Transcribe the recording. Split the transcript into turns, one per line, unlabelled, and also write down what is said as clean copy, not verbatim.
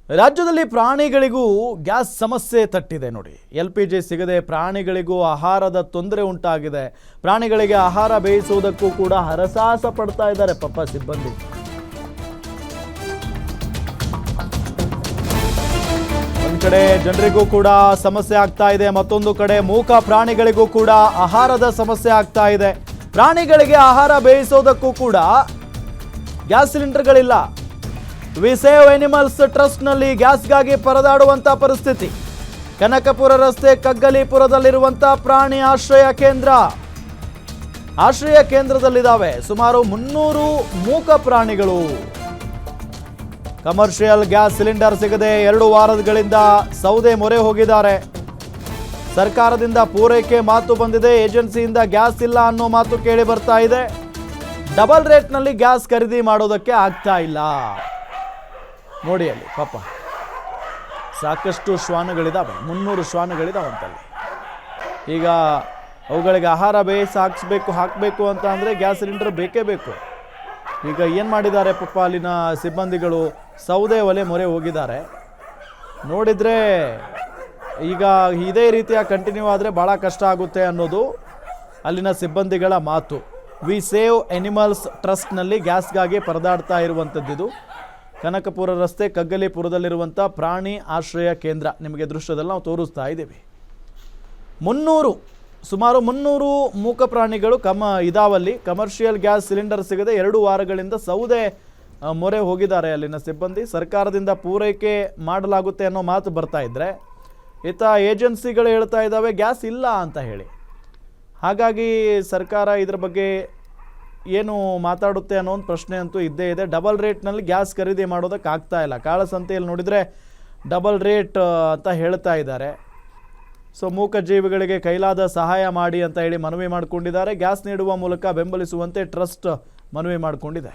ರಾಜ್ಯದಲ್ಲಿ ಪ್ರಾಣಿಗಳಿಗೂ ಗ್ಯಾಸ್ ಸಮಸ್ಯೆ ತಟ್ಟಿದೆ ನೋಡಿ. LPG ಸಿಗದೆ ಪ್ರಾಣಿಗಳಿಗೂ ಆಹಾರದ ತೊಂದರೆ ಉಂಟಾಗಿದೆ. ಪ್ರಾಣಿಗಳಿಗೆ ಆಹಾರ ಬೇಯಿಸುವುದಕ್ಕೂ ಕೂಡ ಹರಸಾಹಸ ಪಡ್ತಾ ಇದ್ದಾರೆ ಪಾಪ ಸಿಬ್ಬಂದಿ. ಒಂದು ಕಡೆ ಜನರಿಗೂ ಕೂಡ ಸಮಸ್ಯೆ ಆಗ್ತಾ ಇದೆ, ಮತ್ತೊಂದು ಕಡೆ ಮೂಕ ಪ್ರಾಣಿಗಳಿಗೂ ಕೂಡ ಆಹಾರದ ಸಮಸ್ಯೆ ಆಗ್ತಾ ಇದೆ. ಪ್ರಾಣಿಗಳಿಗೆ ಆಹಾರ ಬೇಯಿಸೋದಕ್ಕೂ ಕೂಡ ಗ್ಯಾಸ್ ಸಿಲಿಂಡರ್ಗಳಿಲ್ಲ. ವಿ ಸೇವ್ ಅನಿಮಲ್ಸ್ ಟ್ರಸ್ಟ್ನಲ್ಲಿ ಗ್ಯಾಸ್ಗಾಗಿ ಪರದಾಡುವಂಥ ಪರಿಸ್ಥಿತಿ. ಕನಕಪುರ ರಸ್ತೆ ಕಗ್ಗಲೀಪುರದಲ್ಲಿರುವಂಥ ಪ್ರಾಣಿ ಆಶ್ರಯ ಕೇಂದ್ರದಲ್ಲಿದ್ದಾವೆ ಸುಮಾರು 300 ಮೂಕ ಪ್ರಾಣಿಗಳು. ಕಮರ್ಷಿಯಲ್ ಗ್ಯಾಸ್ ಸಿಲಿಂಡರ್ ಸಿಗದೆ 2 ವಾರಗಳಿಂದ ಸೌದೆ ಮೊರೆ ಹೋಗಿದ್ದಾರೆ. ಸರ್ಕಾರದಿಂದ ಪೂರೈಕೆ ಮಾತು ಬಂದಿದೆ, ಏಜೆನ್ಸಿಯಿಂದ ಗ್ಯಾಸ್ ಇಲ್ಲ ಅನ್ನೋ ಮಾತು ಕೇಳಿ ಬರ್ತಾ ಇದೆ. ಡಬಲ್ ರೇಟ್ನಲ್ಲಿ ಗ್ಯಾಸ್ ಖರೀದಿ ಮಾಡೋದಕ್ಕೆ ಆಗ್ತಾ ಇಲ್ಲ. ನೋಡಿ ಅಲ್ಲಿ ಪಾಪ ಸಾಕಷ್ಟು ಶ್ವಾನಗಳಿದಾವೆ, 300 ಶ್ವಾನಗಳಿದಾವಂತಲ್ಲಿ. ಈಗ ಅವುಗಳಿಗೆ ಆಹಾರ ಬೇಯಿಸಿ ಹಾಕಬೇಕು ಅಂತ ಅಂದರೆ ಗ್ಯಾಸ್ ಸಿಲಿಂಡರ್ ಬೇಕೇ ಬೇಕು. ಈಗ ಏನು ಮಾಡಿದ್ದಾರೆ ಪಾಪ ಅಲ್ಲಿನ ಸಿಬ್ಬಂದಿಗಳು, ಸೌದೆ ಒಲೆ ಮೊರೆ ಹೋಗಿದ್ದಾರೆ. ನೋಡಿದರೆ ಈಗ ಇದೇ ರೀತಿಯ ಕಂಟಿನ್ಯೂ ಆದರೆ ಭಾಳ ಕಷ್ಟ ಆಗುತ್ತೆ ಅನ್ನೋದು ಅಲ್ಲಿನ ಸಿಬ್ಬಂದಿಗಳ ಮಾತು. ವಿ ಸೇವ್ ಅನಿಮಲ್ಸ್ ಟ್ರಸ್ಟ್ನಲ್ಲಿ ಗ್ಯಾಸ್ಗಾಗಿ ಪರದಾಡ್ತಾ ಇರುವಂಥದ್ದಿದು. ಕನಕಪುರ ರಸ್ತೆ ಕಗ್ಗಲೀಪುರದಲ್ಲಿರುವಂಥ ಪ್ರಾಣಿ ಆಶ್ರಯ ಕೇಂದ್ರ ನಿಮಗೆ ದೃಶ್ಯದಲ್ಲಿ ನಾವು ತೋರಿಸ್ತಾ ಇದ್ದೀವಿ. ಸುಮಾರು 300 ಮೂಕ ಪ್ರಾಣಿಗಳು ಇದಾವಲ್ಲಿ. ಕಮರ್ಷಿಯಲ್ ಗ್ಯಾಸ್ ಸಿಲಿಂಡರ್ ಸಿಗದೆ 2 ವಾರಗಳಿಂದ ಸೌದೆ ಮೊರೆ ಹೋಗಿದ್ದಾರೆ ಅಲ್ಲಿನ ಸಿಬ್ಬಂದಿ. ಸರ್ಕಾರದಿಂದ ಪೂರೈಕೆ ಮಾಡಲಾಗುತ್ತೆ ಅನ್ನೋ ಮಾತು ಬರ್ತಾ ಇದ್ದರೆ ಈತ ಏಜೆನ್ಸಿಗಳು ಹೇಳ್ತಾ ಇದ್ದಾವೆ ಗ್ಯಾಸ್ ಇಲ್ಲ ಅಂತ ಹೇಳಿ. ಹಾಗಾಗಿ ಸರ್ಕಾರ ಇದ್ರ ಬಗ್ಗೆ ಏನು ಮಾತಾಡುತ್ತೆ ಅನ್ನೋ ಒಂದು ಪ್ರಶ್ನೆ ಅಂತೂ ಇದ್ದೇ ಇದೆ. ಡಬಲ್ ರೇಟ್ನಲ್ಲಿ ಗ್ಯಾಸ್ ಖರೀದಿ ಮಾಡೋದಕ್ಕೆ ಆಗ್ತಾ ಇಲ್ಲ. ಕಾಳಸಂತೆಯಲ್ಲಿ ನೋಡಿದರೆ ಡಬಲ್ ರೇಟ್ ಅಂತ ಹೇಳ್ತಾ ಇದ್ದಾರೆ. ಸೊ ಮೂಕ ಜೀವಿಗಳಿಗೆ ಕೈಲಾದ ಸಹಾಯ ಮಾಡಿ ಅಂತ ಹೇಳಿ ಮನವಿ ಮಾಡಿಕೊಂಡಿದ್ದಾರೆ. ಗ್ಯಾಸ್ ನೀಡುವ ಮೂಲಕ ಬೆಂಬಲಿಸುವಂತೆ ಟ್ರಸ್ಟ್ ಮನವಿ ಮಾಡಿಕೊಂಡಿದೆ.